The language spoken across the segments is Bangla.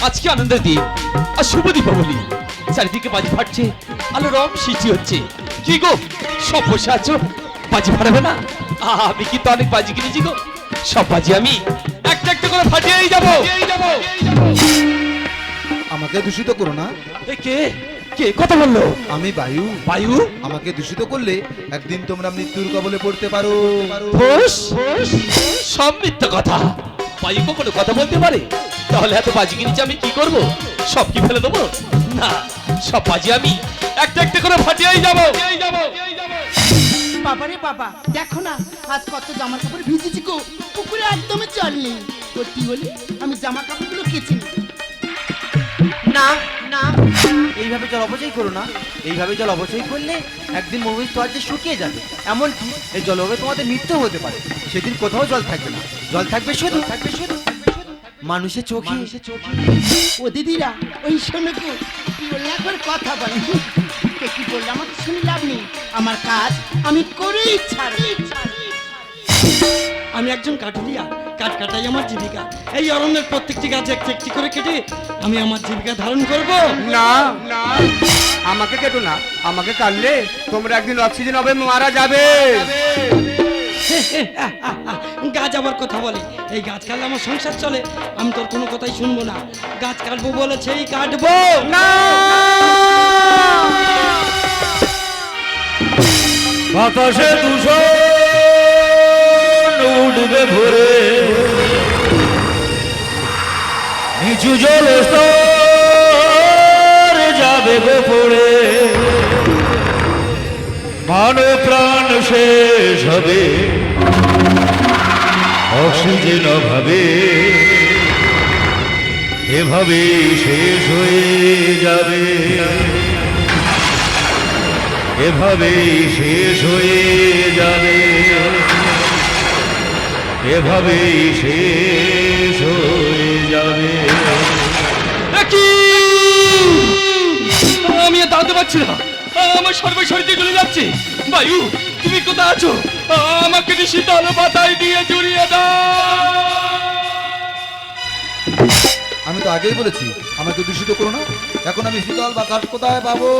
আজকে আনন্দের দিন আর শুভ দীপাবলি। চারিদিকে বাজি ফাটছে, আলো রং সৃষ্টি হচ্ছে। কি গো সব বসে আছো, বাজি ফাটাবে না? আমি কিন্তু অনেক বাজি কিনেছি গো, সব বাজি আমি একটা একটা করে ফাটিয়েই যাবো। আমাকে দূষিত করো না। এ কে কে কথা বললো? আমি বায়ু। বায়ু? আমাকে দূষিত করলে একদিন তোমরা মৃত্যুর কবলে পড়তে পারো। ফোস সব মিথ্যা কথা। বায়ু কখনো কথা বলতে পারে? তাহলে এত বাজি কিনেছি আমি কি করব? সব কি ফেলে দেবো? না, সব বাজি আমি একটা একটা করে ফাটিয়েই যাবো। বাবা রে বাবা, দেখো না আজ কত জামা কাপড় ভিজেছি গো। পুকুরে একদমই জল নেই। সত্যি বলি আমি জামা কাপড়গুলো কেচে নিই। না না, এইভাবে জল অপচয় করো না। এইভাবে জল অপচয় করলে একদিন মরুভূমির স্তর যে শুকিয়ে যাবে। এমনকি এই জলভাবে তোমাদের মৃত্যু হতে পারে। সেদিন কোথাও জল থাকবে না, জল থাকবে শুধু মানুষের চোখে। ও দিদিরা, ওই শোনো গো, কি বললে একবার কথা বল। কি বললে আমাকে শুনে লাভ নেই। আমার কাজ আমি করেই ছাড়ি। আমি একজন কাঠুরিয়া, কাঠ কাটাই আমার জীবিকা। এই অরণ্যের প্রত্যেকটি গাছ একটি একটি করে কেটে আমি আমার জীবিকা ধারণ করব। না না, আমাকে কেটো না। আমাকে কাটলে তোমরা একদিন অক্সিজেন হবে, মারা যাবে। গাছ আবার কথা বলে, এই গাছ কাটলে আমার সংসার চলে। আমি তোর কোনো কথাই শুনবো না। গাছ কাটবো বলেছেই কাটবো। না, বাতাসে দূষণ উঠবে ভরে, নিচু জল স্তর যাবে গো পড়ে, মানব প্রাণ শেষ হবে অক্সিজেন অভাবে, এভাবে শেষ হয়ে যাবে, এভাবেই শেষ হয়ে যাবে, এভাবেই শেষ হয়ে যাবে। আমি আর দাঁড়াতে পারছি না, আমার সর্বশরীরে জ্বলে যাচ্ছে। বায়ু তুমি কোথায় আছো? আমাকে শীতল বাতায় দিয়ে জড়িয়ে দাও। আমি তো আগেই বলেছি আমাকে দূষিত করো না। এখন আমি শীতল বাতাস কোথায় পাবো?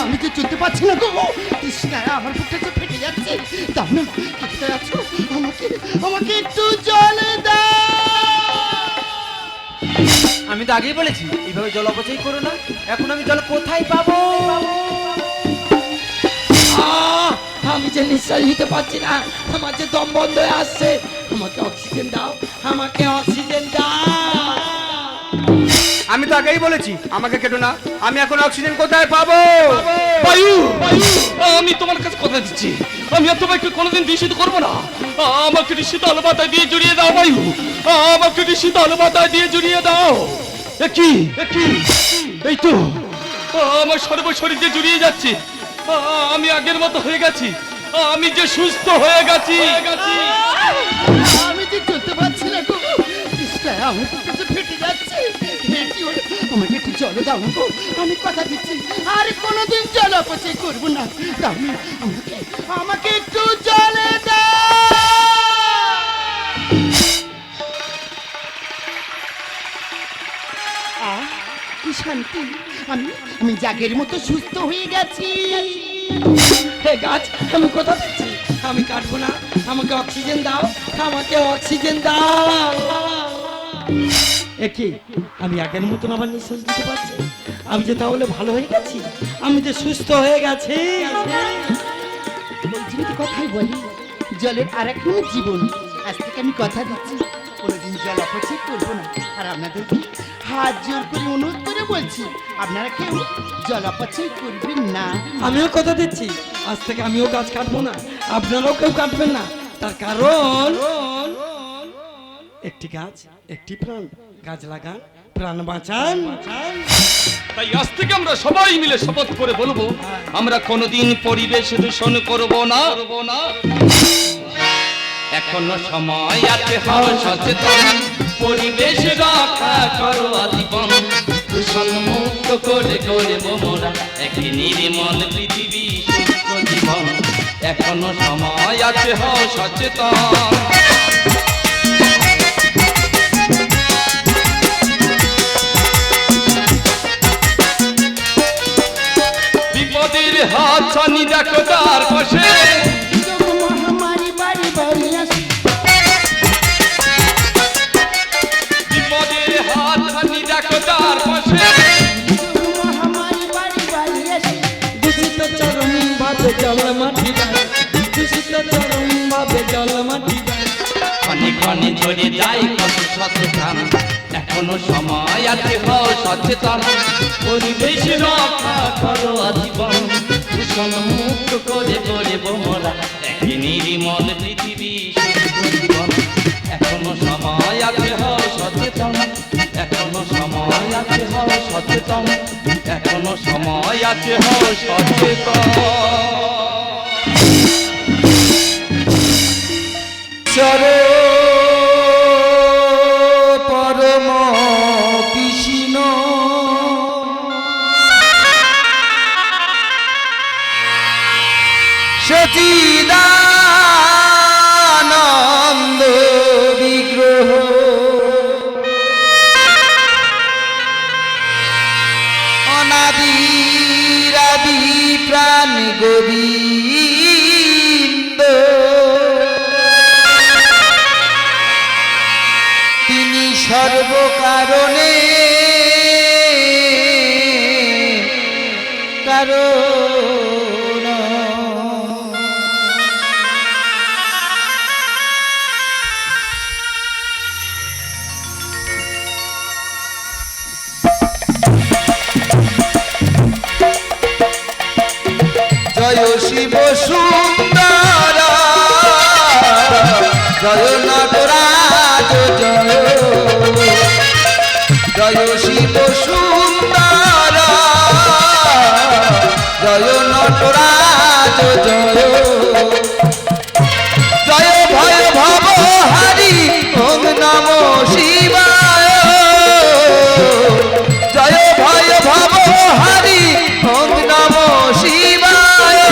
আমি তো চলতে পারছি না গো। কৃষ্ণা, আমার বুকটা তো ফেটে যাচ্ছে। দাও না, কোথায় আছো? আমাকে আমাকে একটু জল দাও। আমি তো আগেই বলেছি এইভাবে জল অপচয় করো না। এখন আমি জল কোথায় পাবো? আমি যে নিঃশ্বাস নিতে পারছি না, আমার যে দম বন্ধ হয়ে আসছে। আমাকে অক্সিজেন দাও, আমাকে অক্সিজেন দাও। আমি তো আগেই বলেছি আমাকে কেটো না। আমি এখন অক্সিজেন কোথায় পাবো? বায়ু আমি তোমার কাছে কথা দিচ্ছি, আমি আর তোমাকে কোনোদিন দূষিত করবো না। আমাকে শীতল বাতায় দিয়ে জড়িয়ে দাও বায়ু, আমাকে শীতল বাতায় দিয়ে জড়িয়ে দাও। কি এই তো আমার সর্বশরীর যে জড়িয়ে যাচ্ছে। আমি আগের মতো হয়ে গেছি, আমি যে সুস্থ হয়ে গেছি। আমি যে চলতে পারছি না গো। কৃষ্ণা, আমার বুকটা তো ফেটে যাচ্ছে। আমাকে একটু জল দাও না গো। আমি কথা দিচ্ছি আর কোনোদিন জল অপচয় করবো না। দাও না, আমাকে আমাকে একটু জল দাও। কি শান্তি, আমি আমি জাগের মতো সুস্থ হয়ে গেছি। হে গাছ, আমি কথা দিচ্ছি আমি কাটবো না। আমাকে অক্সিজেন দাও, আমাকে অক্সিজেন দাও। একি আমি আগের মতন আবার নিঃশ্বাস দিতে পারছি। আমি যে তাহলে ভালো হয়ে গেছি, আমি যে সুস্থ হয়ে গেছি। ওই জীবিত কথাই বলি, জলের আর এক নাম জীবন। আজ থেকে আমি কথা দিচ্ছি কোনোদিন জল অপচয় করবো না। আর আপনাদেরকে হাত জোর করে অনুরোধ করে বলছি, আপনারা কেউ জল অপচয় করবেন না। আমিও কথা দিচ্ছি আজ থেকে আমিও গাছ কাটবো না, আপনারাও কেউ কাটবেন না। তার কারণ একটি গাছ একটি প্রাণ, গাছ লাগান প্রাণ বাঁচান। তাই আজ থেকে আমরা সবাই মিলে শপথ করে বলবো, আমরা কোনোদিন পরিবেশ দূষণ করব না। এখনো সময় আছে, হও সচেতন, পরিবেশ রক্ষা করো আজীবন। দূষণ মুক্ত করে গড়ব মোরা এক নির্মল পৃথিবী, সুস্থ জীবন। এখনো সময় আছে, হও সচেতন। বিপদের হাত ছানি দেখো তার পাশে যোগ মহামারী বাড়ি বাড়ি আসে বিপদের হাত ছানি দেখো তার পাশে যোগ মহামারী বাড়ি বাড়ি আসে দূষিত চরম ভাবে জল মাটি যায়, দূষিত চরম ভাবে জল মাটি যায়। ক্ষণে ক্ষণে ঝরে যায় কত সচেতন এখনো সময় আছে হও সচেতন পরিবেশ রক্ষা করো আজীবন দূষণ মুক্ত করে গড়ে বোমরা একই নির্মল পৃথিবী সুস্থ জীবন এখনো সময় আছে হও সচেতন এখনো সময় আছে হও সচেতন এখনো সময় আছে হও সচেতন ঈশ্বরে পরম কৃষ্ণ সচিদানন্দ বিগ্রহ অনাদিরাদি প্রাণ গোবিন্দ তিনি সর্বকারণে কারণ জয় শিব সুন্দর জয় নটরাজ জয় জয় শিব সুন্দর জয় নটরাজ জয় জয় ভয় ভব হরি ওম নম শিবায় জয় ভয় ভব হরি ওম নম শিবায়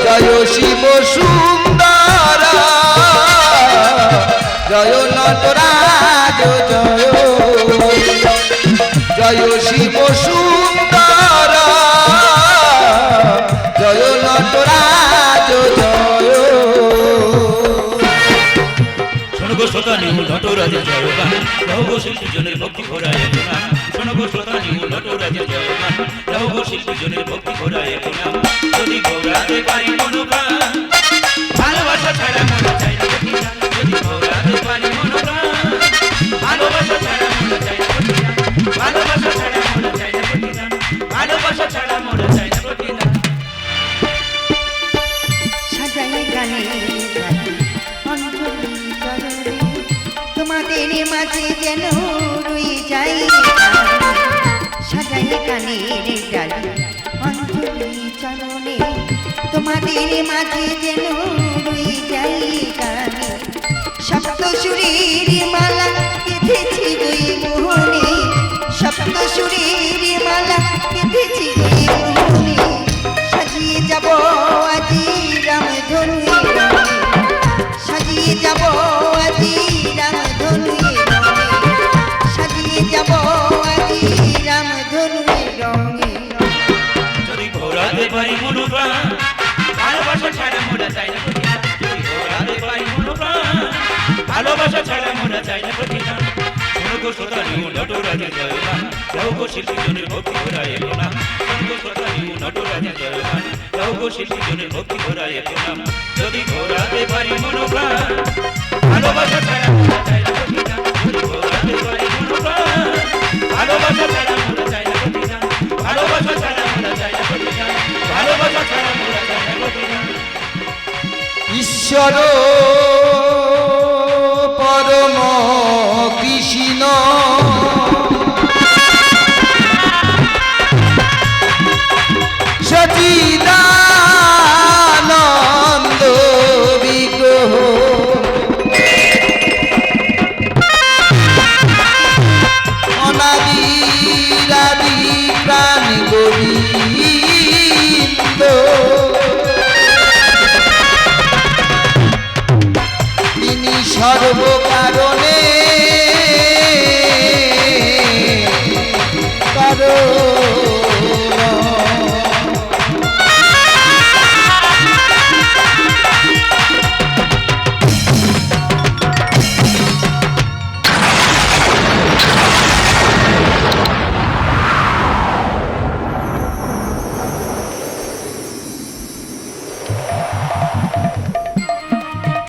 জয় শিব সুন্দর জয় নটরাজ জয় জয় শিব সুন্দর জয় নটরাজ জয় শোনো গো শ্রোতা নিউ নটরাজের জয়গান গাও গো শিল্পী জনের ভক্তি ভরায় গান শোনো গো শ্রোতা নিউ নটরাজের জয়গান গাও গো শিল্পী জনের ভক্তি ভরায় গান যদি গৌরাতে পারি মনোপ্রাণ ভালোবাসা ছাড়া মনে চাই না গতি গান যদি গৌরাতে পারি মনোপ্রাণ ভালোবাসা ছাড়া মনে চাই না গতি গান ভালোবাসা ছাড়া মনে চাই না গতি গান ভালোবাসা ছাড়া মনে চাই না গতি গান সাজাই গানে অঞ্জলি চরণে তোমাদের মাঝে যেন রয়ে যাই সাজাই গানের ডালি অঞ্জলি চরণে তোমাদের মাঝে যেন রয়ে যাই গানে সপ্ত সুরের মালা গেঁথেছি ওই মোহনে সপ্ত সুরের মালা গেঁথেছি ওই মোহনে সাজিয়ে যাব আজি রামধনু সাজিয়ে যাব আজি রামধনু সাজিয়ে যাব আজি রামধনু রঙে যদি ঘোরাতে পারি মনোপ্রাণ ভালোবাসা ছাড়া মোরা চাই না গতি গান যদি ঘোরাতে পারি মনোপ্রাণ ভালোবাসা ছাড়া মোরা চাই না গতি গান শোনো গো শ্রোতা নিউ নটরাজের জয়গান গাও গো শিল্পী জনের ভক্তি ভরায় প্রণাম শোনো গো শ্রোতা নিউ নটরাজের জয়গান গাও গো শিল্পী জনের ভক্তি ভরায় প্রণাম যদি ঘোরাতে পারি মনোপ্রাণ ভালোবাসা ছাড়া মোরা চাই না গতি গান যদি ঘোরাতে পারি মনোপ্রাণ ভালোবাসা ছাড়া মোরা চাই না গতি গান ভালোবাসা ছাড়া মোরা চাই না গতি গান ভালোবাসা ছাড়া মোরা চাই না গতি গান ঈশ্বর পরম কৃষ্ণ সচিদানন্দ বিগ্রহ অনাদিরাদি প্রাণ গোবিন্দ তিনি সর্বকারণে